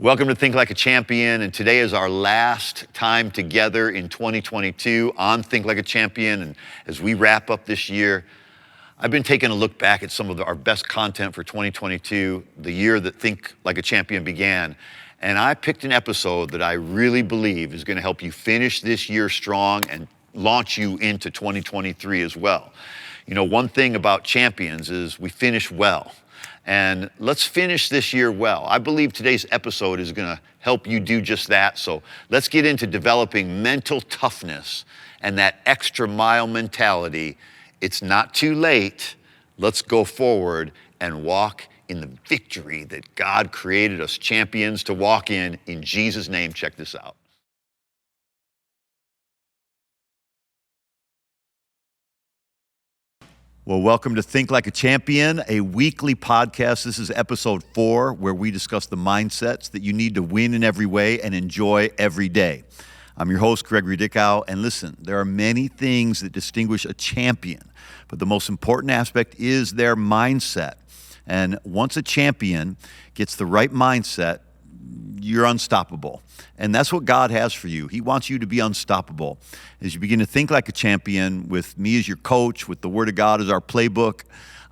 Welcome to Think Like a Champion, and today is our last time together in 2022 on Think Like a Champion. And as we wrap up this year, I've been taking a look back at some of our best content for 2022, the year that Think Like a Champion began. And I picked an episode that I really believe is going to help you finish this year strong and launch you into 2023 as well. You know, one thing about champions is we finish well. And let's finish this year well. I believe today's episode is going to help you do just that. So let's get into developing mental toughness and that extra mile mentality. It's not too late. Let's go forward and walk in the victory that God created us champions to walk in Jesus' name. Check this out. Well, welcome to Think Like a Champion, a weekly podcast. This is episode 4, where we discuss the mindsets that you need to win in every way and enjoy every day. I'm your host, Gregory Dickow, and listen, there are many things that distinguish a champion, but the most important aspect is their mindset. And once a champion gets the right mindset, you're unstoppable. And that's what God has for you. He wants you to be unstoppable. As you begin to think like a champion, with me as your coach, with the Word of God as our playbook,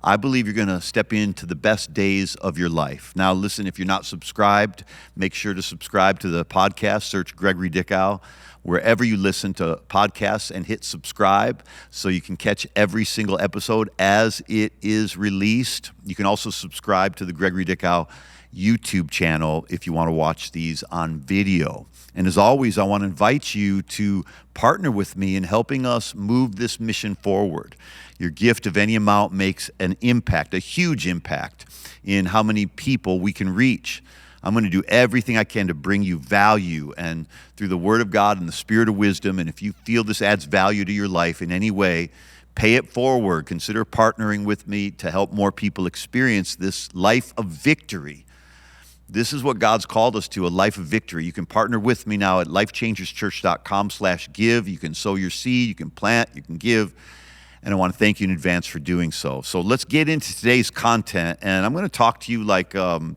I believe you're going to step into the best days of your life. Now, listen, if you're not subscribed, make sure to subscribe to the podcast. Search Gregory Dickow wherever you listen to podcasts and hit subscribe so you can catch every single episode as it is released. You can also subscribe to the Gregory Dickow YouTube channel if you want to watch these on video. And as always, I want to invite you to partner with me in helping us move this mission forward. Your gift of any amount makes an impact, a huge impact, in how many people we can reach. I'm going to do everything I can to bring you value and through the Word of God and the Spirit of wisdom. And if you feel this adds value to your life in any way, pay it forward. Consider partnering with me to help more people experience this life of victory. This is what God's called us to, a life of victory. You can partner with me now at lifechangerschurch.com/give. You can sow your seed, you can plant, you can give. And I want to thank you in advance for doing so. So let's get into today's content. And I'm going to talk to you like the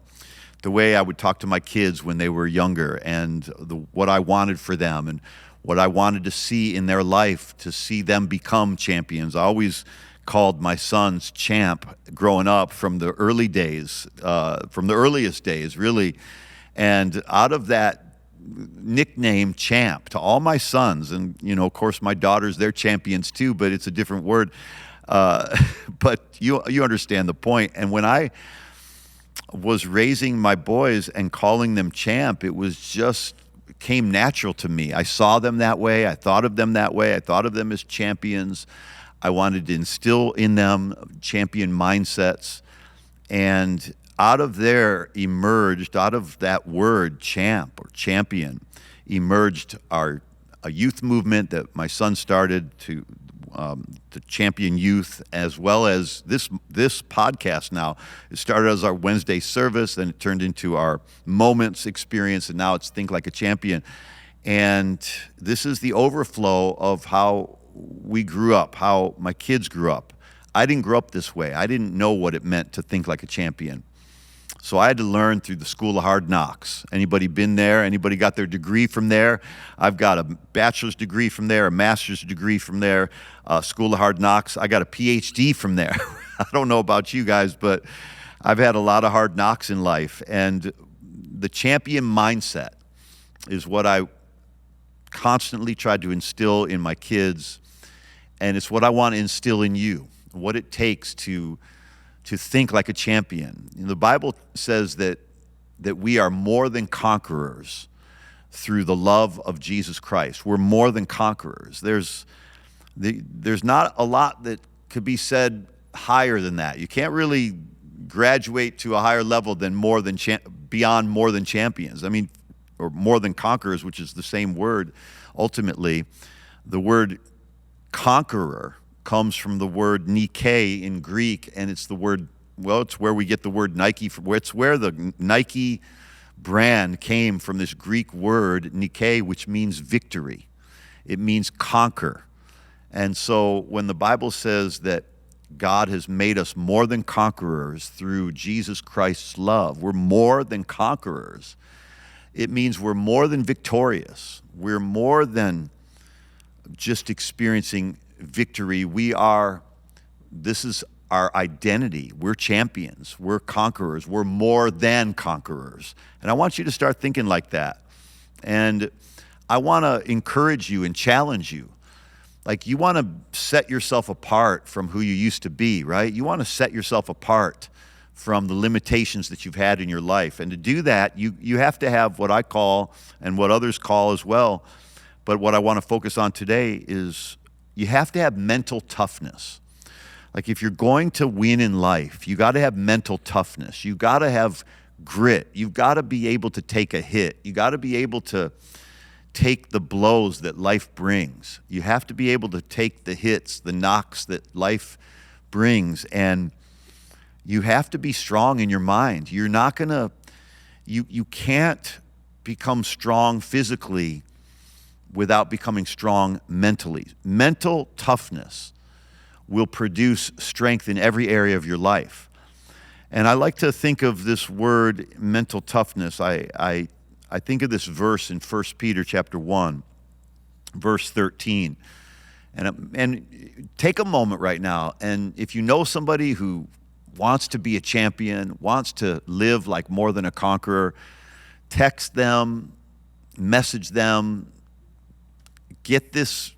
way I would talk to my kids when they were younger, and what I wanted for them and what I wanted to see in their life to see them become champions. I always called my sons Champ growing up from the early days, from the earliest days, really. And out of that nickname Champ to all my sons, and, you know, of course, my daughters, they're champions too, but it's a different word. But you understand the point. And when I was raising my boys and calling them Champ, it came natural to me. I saw them that way. I thought of them that way. I thought of them as champions. I wanted to instill in them champion mindsets. And out of that word champ or champion, emerged a youth movement that my son started to champion youth, as well as this podcast now. It started as our Wednesday service, then it turned into our Moments experience, and now it's Think Like a Champion. And this is the overflow of how we grew up, how my kids grew up. I didn't grow up this way. I didn't know what it meant to think like a champion. So I had to learn through the school of hard knocks. Anybody been there? Anybody got their degree from there? I've got a bachelor's degree from there, a master's degree from there, school of hard knocks. I got a PhD from there. I don't know about you guys, but I've had a lot of hard knocks in life. And the champion mindset is what I constantly tried to instill in my kids. And it's what I want to instill in you, what it takes to think like a champion. The Bible says that we are more than conquerors through the love of Jesus Christ. We're more than conquerors. There's not a lot that could be said higher than that. You can't really graduate to a higher level than beyond more than champions. I mean, or more than conquerors, which is the same word. Ultimately, the word conqueror comes from the word Nike in Greek, and it's where we get the word Nike from. It's where the Nike brand came from, this Greek word Nike, which means victory. It means conquer. And so when the Bible says that God has made us more than conquerors through Jesus Christ's love, we're more than conquerors. It means we're more than victorious. We're more than just experiencing victory. This is our identity. We're champions. We're conquerors. We're more than conquerors. And I want you to start thinking like that. And I want to encourage you and challenge you. Like, you want to set yourself apart from who you used to be, right? You want to set yourself apart from the limitations that you've had in your life. And to do that, you have to have what I call, and what others call as well, but what I want to focus on today is you have to have mental toughness. Like, if you're going to win in life, you got to have mental toughness. You got to have grit. You've got to be able to take a hit. You got to be able to take the blows that life brings. You have to be able to take the hits, the knocks that life brings, and you have to be strong in your mind. You're not going to, you can't become strong physically without becoming strong mentally. Mental toughness will produce strength in every area of your life. And I like to think of this word, mental toughness. I think of this verse in 1 Peter chapter 1, verse 13. And take a moment right now, and if you know somebody who wants to be a champion, wants to live like more than a conqueror, text them, message them, get this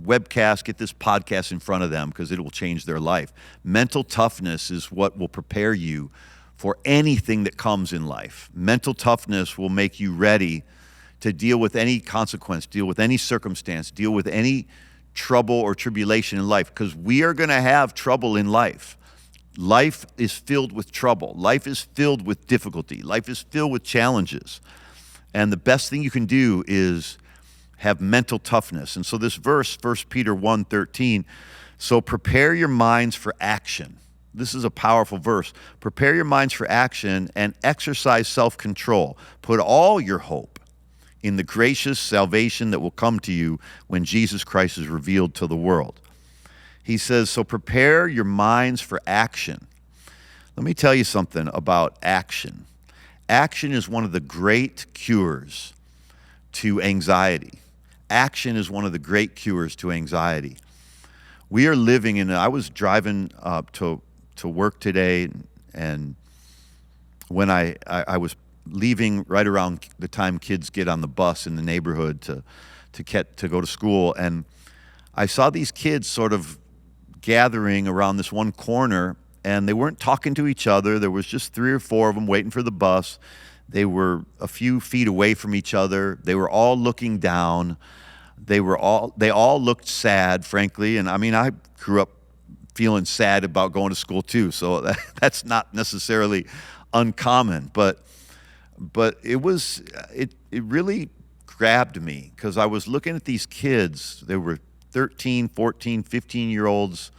webcast, get this podcast in front of them, because it will change their life. Mental toughness is what will prepare you for anything that comes in life. Mental toughness will make you ready to deal with any consequence, deal with any circumstance, deal with any trouble or tribulation in life, because we are going to have trouble in life. Life is filled with trouble. Life is filled with difficulty. Life is filled with challenges. And the best thing you can do is have mental toughness. And so this verse, 1 Peter 1:13, so prepare your minds for action. This is a powerful verse. Prepare your minds for action and exercise self-control. Put all your hope in the gracious salvation that will come to you when Jesus Christ is revealed to the world. He says, so prepare your minds for action. Let me tell you something about action. Action is one of the great cures to anxiety. Action is one of the great cures to anxiety. We are living in, I was driving to work today, and when I was leaving right around the time kids get on the bus in the neighborhood to go to school, and I saw these kids sort of gathering around this one corner, and they weren't talking to each other. There was just 3 or 4 of them waiting for the bus. They were a few feet away from each other. They were all looking down. They all looked sad, frankly. And I mean, I grew up feeling sad about going to school too, so that's not necessarily uncommon. But it really grabbed me, because I was looking at these kids. They were 13, 14, 15-year-olds,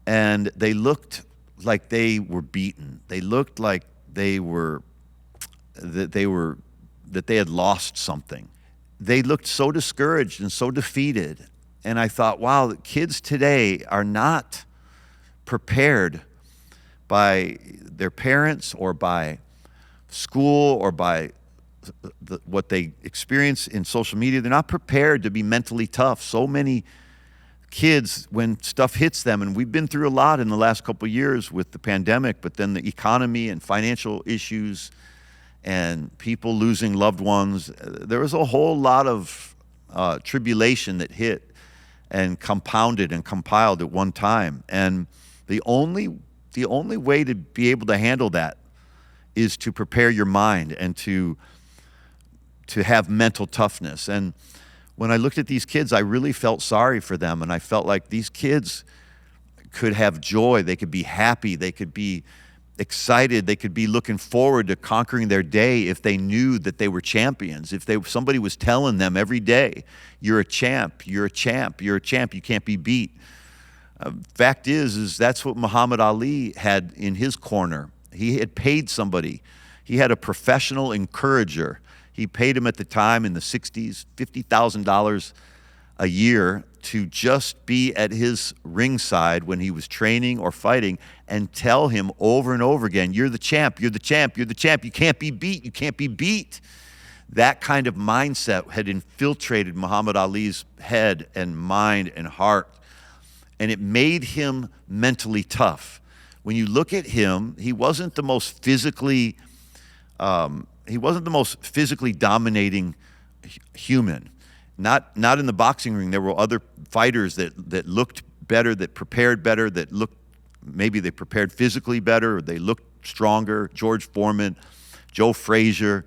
and they looked like they were beaten. They looked like they had lost something. They looked so discouraged and so defeated. And I thought, wow, the kids today are not prepared by their parents or by school or by what they experience in social media. They're not prepared to be mentally tough. So many kids, when stuff hits them, and we've been through a lot in the last couple of years with the pandemic, but then the economy and financial issues and people losing loved ones, there was a whole lot of tribulation that hit and compounded and compiled at one time. And the only way to be able to handle that is to prepare your mind and to have mental toughness. And when I looked at these kids, I really felt sorry for them, and I felt like these kids could have joy, they could be happy, they could be excited, they could be looking forward to conquering their day if they knew that they were champions. If somebody was telling them every day, you're a champ, you're a champ, you're a champ, you can't be beat. Fact is that's what Muhammad Ali had in his corner. He had paid somebody. He had a professional encourager. He paid him at the time in the 60s, $50,000 a year to just be at his ringside when he was training or fighting and tell him over and over again, you're the champ, you're the champ, you're the champ, you can't be beat, you can't be beat. That kind of mindset had infiltrated Muhammad Ali's head and mind and heart, and it made him mentally tough. When you look at him, he wasn't the most physically dominating human. Not in the boxing ring. There were other fighters that looked better, that prepared better, maybe they prepared physically better, or they looked stronger. George Foreman, Joe Frazier.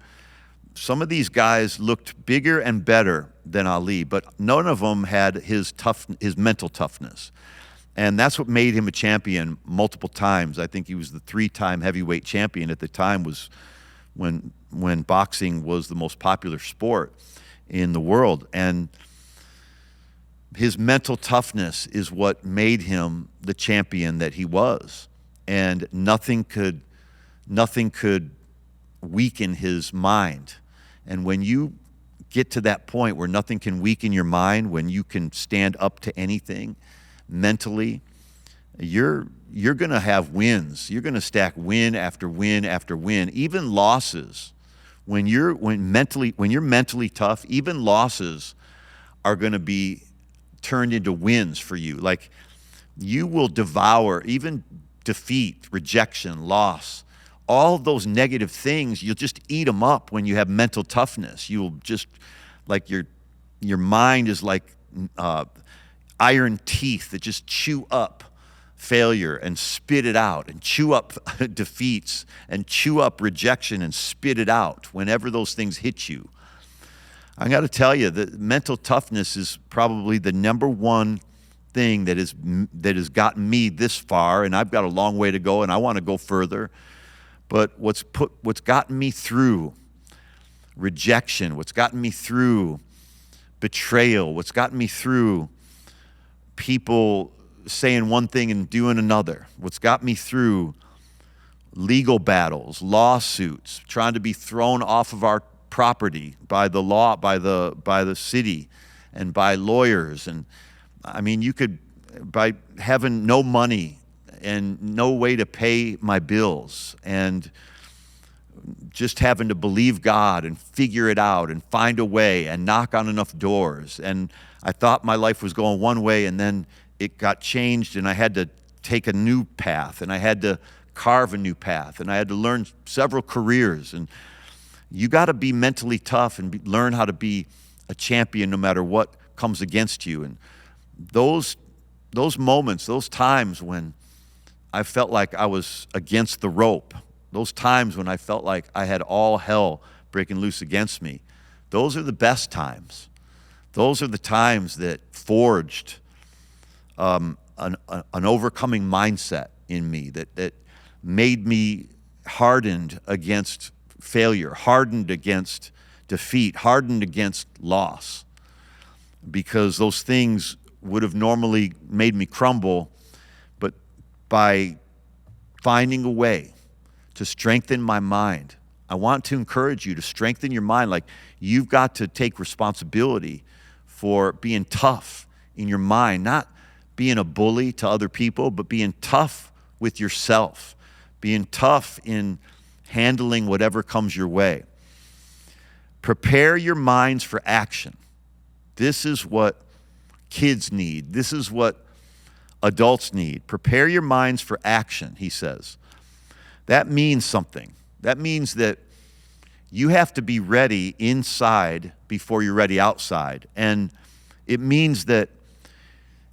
Some of these guys looked bigger and better than Ali, but none of them had his mental toughness. And that's what made him a champion multiple times. I think he was the 3-time heavyweight champion at the time, was when boxing was the most popular sport in the world. And his mental toughness is what made him the champion that he was. And nothing could weaken his mind. And when you get to that point where nothing can weaken your mind, when you can stand up to anything mentally, you're going to have wins. You're going to stack win after win after win, even losses. When you're mentally tough, even losses are going to be turned into wins for you. Like, you will devour even defeat, rejection, loss. All of those negative things, you'll just eat them up when you have mental toughness. You'll just, like, your mind is like iron teeth that just chew up failure and spit it out, and chew up defeats and chew up rejection and spit it out whenever those things hit you. I got to tell you that mental toughness is probably the number one thing that has gotten me this far, and I've got a long way to go, and I want to go further. But what's gotten me through rejection, what's gotten me through betrayal, what's gotten me through people saying one thing and doing another, what's got me through legal battles, lawsuits, trying to be thrown off of our property by the law, by the city, and by lawyers. And I mean, by having no money and no way to pay my bills, and just having to believe God and figure it out and find a way and knock on enough doors. And I thought my life was going one way, and then it got changed, and I had to take a new path, and I had to carve a new path, and I had to learn several careers. And you got to be mentally tough and learn how to be a champion no matter what comes against you. And those moments, those times when I felt like I was against the rope, those times when I felt like I had all hell breaking loose against me, those are the best times. Those are the times that forged an overcoming mindset in me, that made me hardened against failure, hardened against defeat, hardened against loss, because those things would have normally made me crumble. But by finding a way to strengthen my mind, I want to encourage you to strengthen your mind. Like, you've got to take responsibility for being tough in your mind, not being a bully to other people, but being tough with yourself, being tough in handling whatever comes your way. Prepare your minds for action. This is what kids need. This is what adults need. Prepare your minds for action, he says. That means something. That means that you have to be ready inside before you're ready outside. And it means that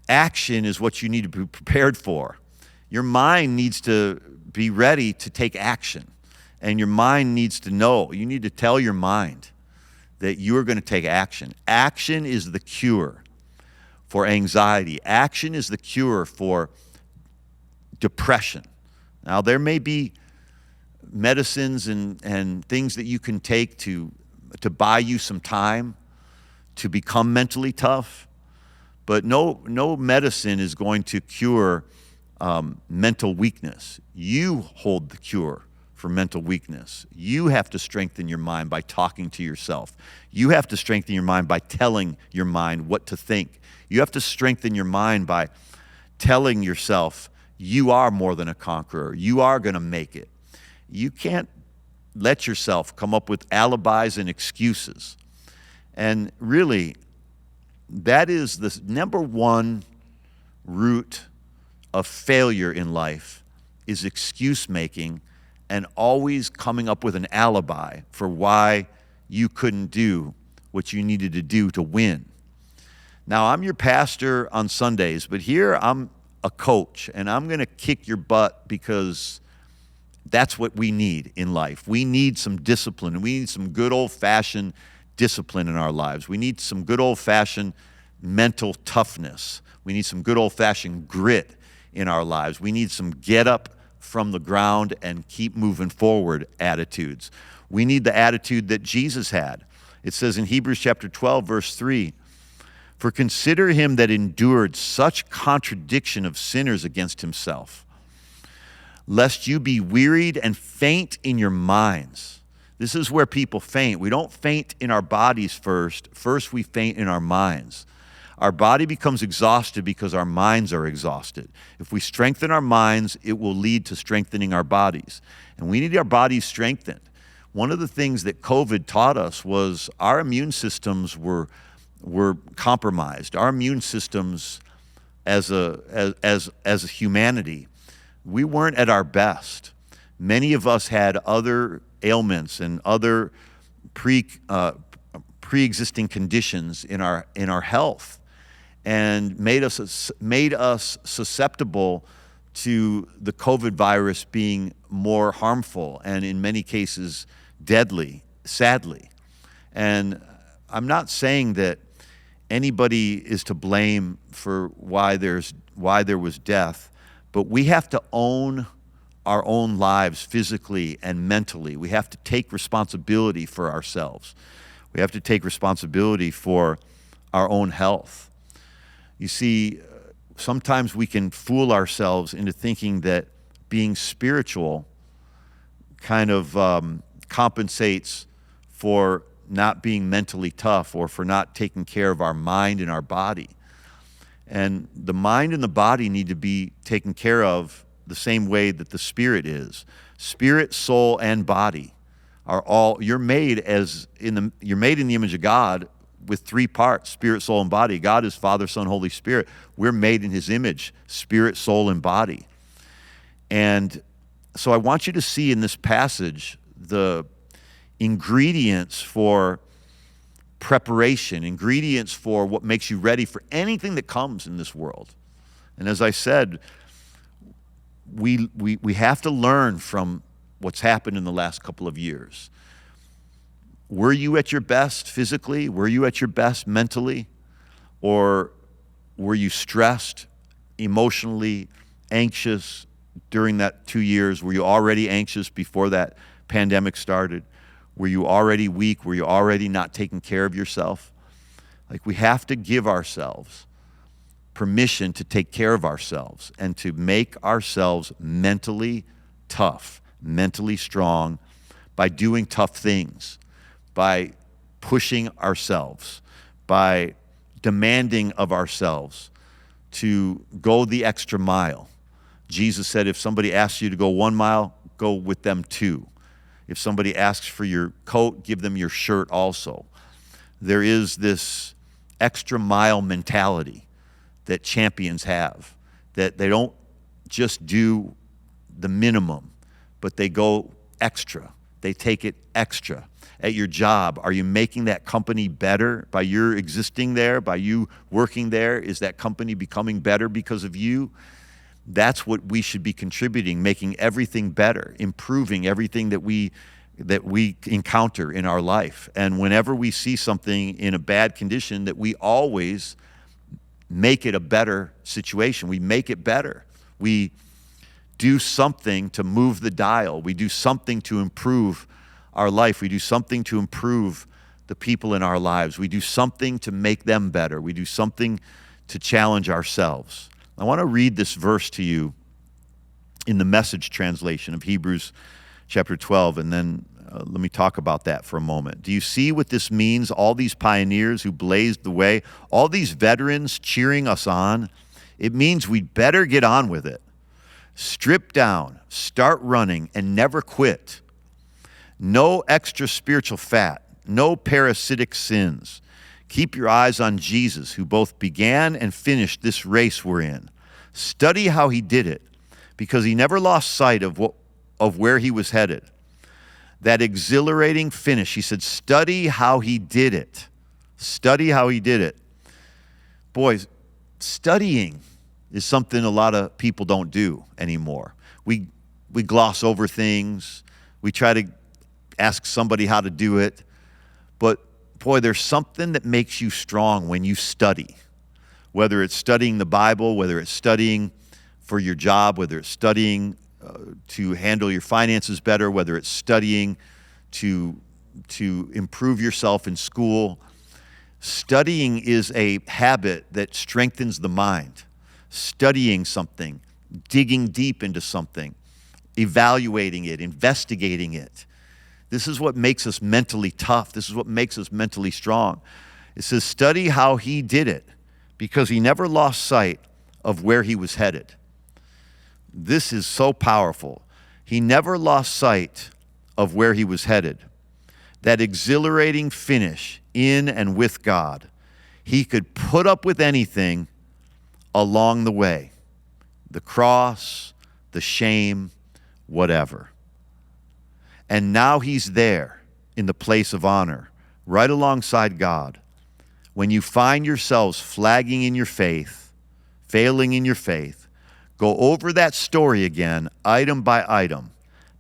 action is what you need to be prepared for. Your mind needs to be ready to take action. And your mind needs to know. You need to tell your mind that you are going to take action. Action is the cure for anxiety. Action is the cure for depression. Now, there may be medicines and things that you can take to buy you some time to become mentally tough, but no medicine is going to cure mental weakness. You hold the cure for mental weakness. You have to strengthen your mind by talking to yourself. You have to strengthen your mind by telling your mind what to think. You have to strengthen your mind by telling yourself you are more than a conqueror. You are going to make it. You can't let yourself come up with alibis and excuses. And really, that is the number one root of failure in life, is excuse making and always coming up with an alibi for why you couldn't do what you needed to do to win. Now, I'm your pastor on Sundays, but here I'm a coach, and I'm going to kick your butt because that's what we need in life. We need some discipline, and we need some good old-fashioned discipline in our lives. We need some good old-fashioned mental toughness. We need some good old-fashioned grit in our lives. We need some get up from the ground and keep moving forward attitudes. We need the attitude that Jesus had. It says in Hebrews chapter 12, verse 3, "For consider him that endured such contradiction of sinners against himself, lest you be wearied and faint in your minds." This is where people faint. We don't faint in our bodies first. First, we faint in our minds. Our body becomes exhausted because our minds are exhausted. If we strengthen our minds, it will lead to strengthening our bodies. And we need our bodies strengthened. One of the things that COVID taught us was our immune systems were compromised. Our immune systems as a humanity, we weren't at our best. Many of us had other ailments and other pre-existing conditions in our health, and made us susceptible to the COVID virus being more harmful and in many cases deadly, sadly. And I'm not saying that anybody is to blame for why there was death, but we have to own our own lives physically and mentally. We have to take responsibility for ourselves. We have to take responsibility for our own health. You see, sometimes we can fool ourselves into thinking that being spiritual kind of compensates for not being mentally tough or for not taking care of our mind and our body. And the mind and the body need to be taken care of the same way that the spirit is. Spirit, soul, and body are all, you're made in the image of God with three parts: spirit, soul, and body. God is Father, Son, Holy Spirit. We're made in his image, spirit, soul, and body. And so I want you to see in this passage the ingredients for preparation, ingredients for what makes you ready for anything that comes in this world. And as I said, we have to learn from what's happened in the last couple of years. Were you at your best physically? Were you at your best mentally? Or were you stressed, emotionally anxious during that 2 years? Were you already anxious before that pandemic started? Were you already weak? Were you already not taking care of yourself? Like, we have to give ourselves permission to take care of ourselves and to make ourselves mentally tough, mentally strong by doing tough things, by pushing ourselves, by demanding of ourselves to go the extra mile. Jesus said, if somebody asks you to go 1 mile, go with them 2. If somebody asks for your coat, give them your shirt also. There is this extra mile mentality that champions have, that they don't just do the minimum, but they go extra. They take it extra. At your job, are you making that company better by your existing there, by you working there? Is that company becoming better because of you? That's what we should be contributing, making everything better, improving everything that we encounter in our life. And whenever we see something in a bad condition, that we always make it a better situation. We make it better. We do something to move the dial. We do something to improve our life. We do something to improve the people in our lives. We do something to make them better. We do something to challenge ourselves. I want to read this verse to you in the Message translation of Hebrews chapter 12, and then let me talk about that for a moment. Do you see what this means? All these pioneers who blazed the way, all these veterans cheering us on. It means we'd better get on with it. Strip down, start running, and never quit. No extra spiritual fat, no parasitic sins. Keep your eyes on Jesus, who both began and finished this race we're in. Study how he did it, because he never lost sight of where he was headed. That exhilarating finish, he said, study how he did it. Study how he did it. Boys, studying is something a lot of people don't do anymore. We gloss over things. We try to ask somebody how to do it. But boy, there's something that makes you strong when you study. Whether it's studying the Bible, whether it's studying for your job, whether it's studying to handle your finances better, whether it's studying to improve yourself in school. Studying is a habit that strengthens the mind. Studying something, digging deep into something, evaluating it, investigating it. This is what makes us mentally tough. This is what makes us mentally strong. It says, study how he did it, because he never lost sight of where he was headed. This is so powerful. He never lost sight of where he was headed. That exhilarating finish in and with God. He could put up with anything along the way. The cross, the shame, whatever. And now he's there in the place of honor, right alongside God. When you find yourselves flagging in your faith, failing in your faith, go over that story again, item by item,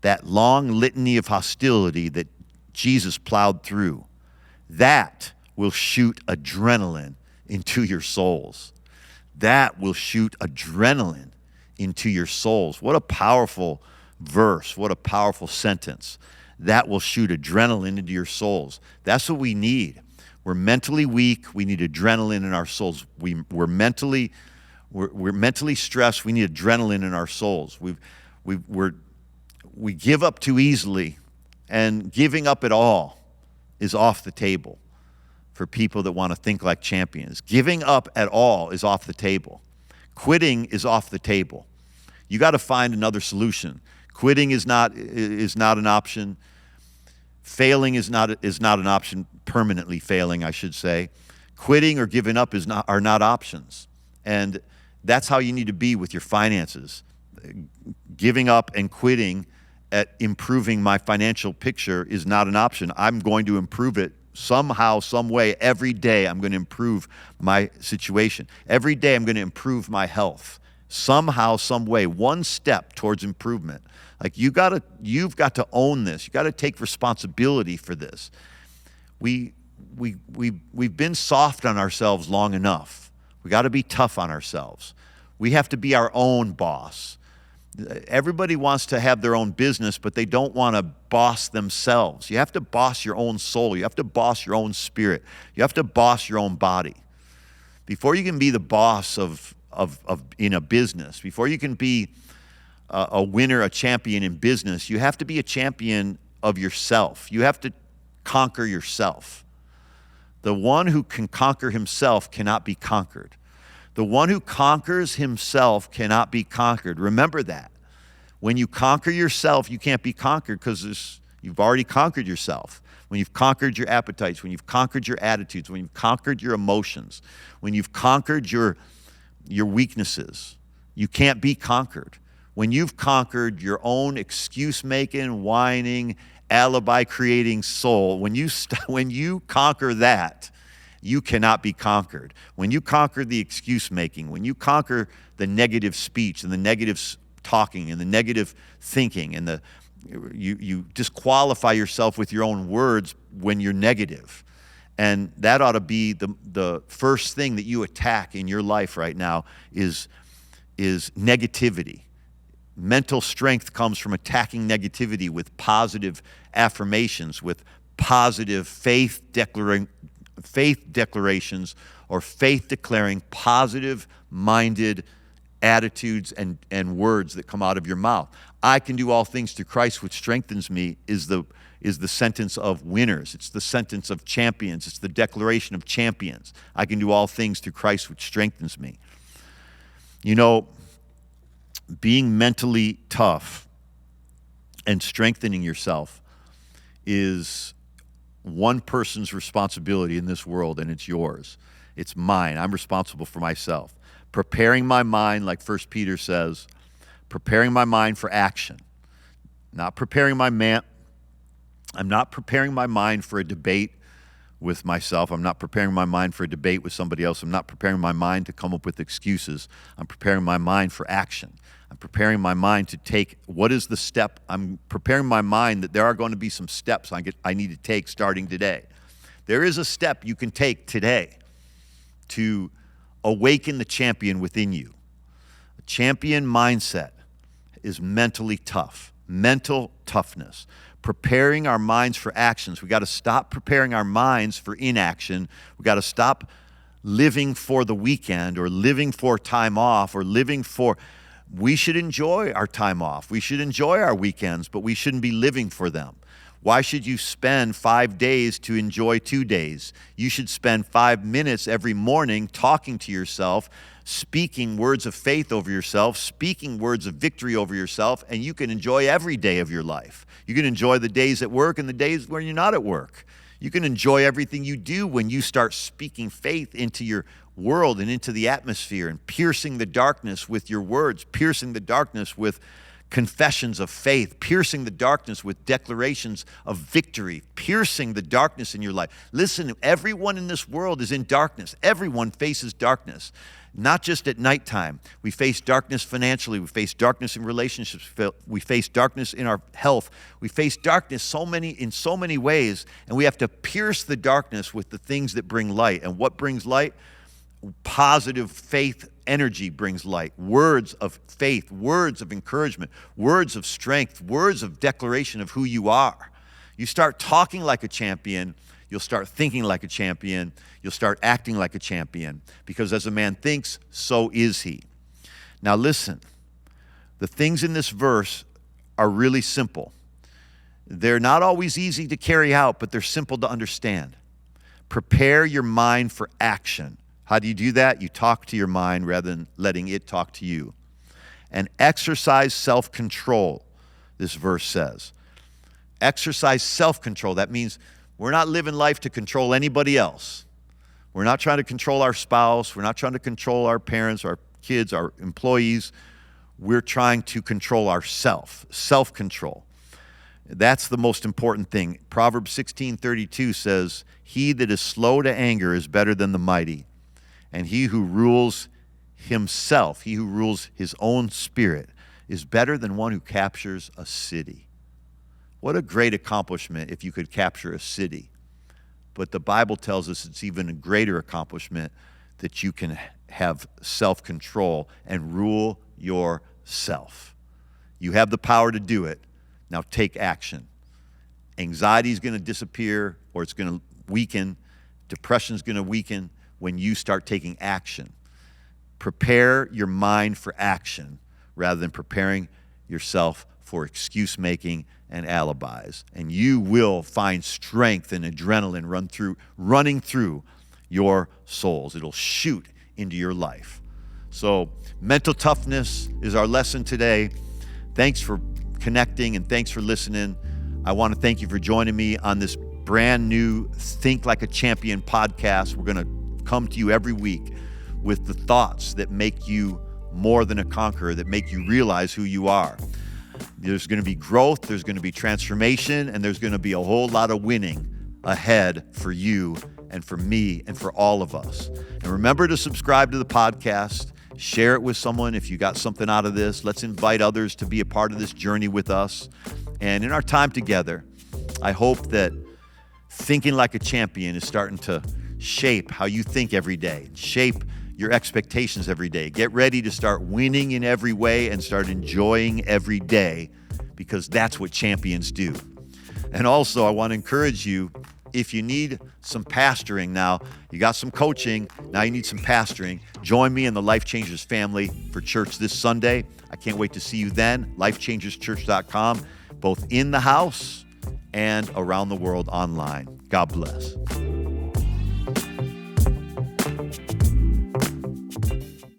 that long litany of hostility that Jesus plowed through. That will shoot adrenaline into your souls. That will shoot adrenaline into your souls. What a powerful verse. What a powerful sentence. That will shoot adrenaline into your souls. That's what we need. We're mentally weak. We need adrenaline in our souls. We're mentally stressed. We need adrenaline in our souls. We give up too easily, and giving up at all is off the table for people that want to think like champions. Giving up at all is off the table. Quitting is off the table. You got to find another solution. Quitting is not an option. Failing is not an option. Permanently failing, I should say. Quitting or giving up are not options. And that's how you need to be with your finances. Giving up and quitting at improving my financial picture is not an option. I'm going to improve it somehow, some way. Every day I'm going to improve my situation. Every day I'm going to improve my health. Somehow, some way, one step towards improvement. Like you've got to own this. You got to take responsibility for this. We've been soft on ourselves long enough. We got to be tough on ourselves. We have to be our own boss. Everybody wants to have their own business, but they don't want to boss themselves. You have to boss your own soul. You have to boss your own spirit. You have to boss your own body. Before you can be the boss of in a business, before you can be a winner, a champion in business, you have to be a champion of yourself. You have to conquer yourself. The one who can conquer himself cannot be conquered. The one who conquers himself cannot be conquered. Remember that. When you conquer yourself, you can't be conquered because you've already conquered yourself. When you've conquered your appetites, when you've conquered your attitudes, when you've conquered your emotions, when you've conquered your weaknesses, you can't be conquered. When you've conquered your own excuse-making, whining, alibi-creating soul, when you conquer that, you cannot be conquered. When you conquer the excuse-making, when you conquer the negative speech and the negative talking and the negative thinking and you disqualify yourself with your own words when you're negative. And that ought to be the first thing that you attack in your life right now is negativity. Mental strength comes from attacking negativity with positive affirmations, with positive faith declarations or faith declaring positive-minded attitudes and words that come out of your mouth. I can do all things through Christ which strengthens me is the sentence of winners. It's the sentence of champions. It's the declaration of champions. I can do all things through Christ which strengthens me. You know, being mentally tough and strengthening yourself is one person's responsibility in this world, and it's yours. It's mine. I'm responsible for myself. Preparing my mind, like 1 Peter says, preparing my mind for action. Not preparing my I'm not preparing my mind for a debate with myself. I'm not preparing my mind for a debate with somebody else. I'm not preparing my mind to come up with excuses. I'm preparing my mind for action. I'm preparing my mind to take, what is the step? I'm preparing my mind that there are going to be some steps I need to take starting today. There is a step you can take today to awaken the champion within you. A champion mindset is mentally tough, mental toughness. Preparing our minds for actions. We got to stop preparing our minds for inaction. We got to stop living for the weekend or living for time off or we should enjoy our time off. We should enjoy our weekends, but we shouldn't be living for them. Why should you spend 5 days to enjoy 2 days? You should spend 5 minutes every morning talking to yourself, speaking words of faith over yourself, speaking words of victory over yourself, and you can enjoy every day of your life. You can enjoy the days at work and the days when you're not at work. You can enjoy everything you do when you start speaking faith into your world and into the atmosphere and piercing the darkness with your words, piercing the darkness with confessions of faith, piercing the darkness with declarations of victory, piercing the darkness in your life. Listen, everyone in this world is in darkness. Everyone faces darkness, not just at nighttime. We face darkness financially. We face darkness in relationships. We face darkness in our health. We face darkness in so many ways, and we have to pierce the darkness with the things that bring light. And what brings light? Positive faith energy brings light. Words of faith, words of encouragement, words of strength, words of declaration of who you are. You start talking like a champion, you'll start thinking like a champion, you'll start acting like a champion, because as a man thinks, so is he. Now listen, the things in this verse are really simple. They're not always easy to carry out, but they're simple to understand. Prepare your mind for action. How do you do that? You talk to your mind rather than letting it talk to you. And exercise self-control, this verse says. Exercise self-control. That means we're not living life to control anybody else. We're not trying to control our spouse. We're not trying to control our parents, our kids, our employees. We're trying to control ourselves, self-control. That's the most important thing. Proverbs 16:32 says, "He that is slow to anger is better than the mighty. And he who rules himself, he who rules his own spirit, is better than one who captures a city." What a great accomplishment if you could capture a city. But the Bible tells us it's even a greater accomplishment that you can have self-control and rule yourself. You have the power to do it. Now take action. Anxiety is going to disappear, or it's going to weaken. Depression is going to weaken when you start taking action. Prepare your mind for action rather than preparing yourself for excuse making and alibis. And you will find strength and adrenaline running through your souls. It'll shoot into your life. So mental toughness is our lesson today. Thanks for connecting and thanks for listening. I want to thank you for joining me on this brand new Think Like a Champion podcast. We're going to come to you every week with the thoughts that make you more than a conqueror, that make you realize who you are. There's going to be growth, there's going to be transformation, and there's going to be a whole lot of winning ahead for you and for me and for all of us. And remember to subscribe to the podcast, share it with someone if you got something out of this. Let's invite others to be a part of this journey with us. And in our time together, I hope that thinking like a champion is starting to shape how you think every day, shape your expectations every day. Get ready to start winning in every way and start enjoying every day, because that's what champions do. And also, I want to encourage you, if you need some pastoring now, you got some coaching, now you need some pastoring, join me in the Life Changers family for church this Sunday. I can't wait to see you then. lifechangerschurch.com, both in the house and around the world online. God bless.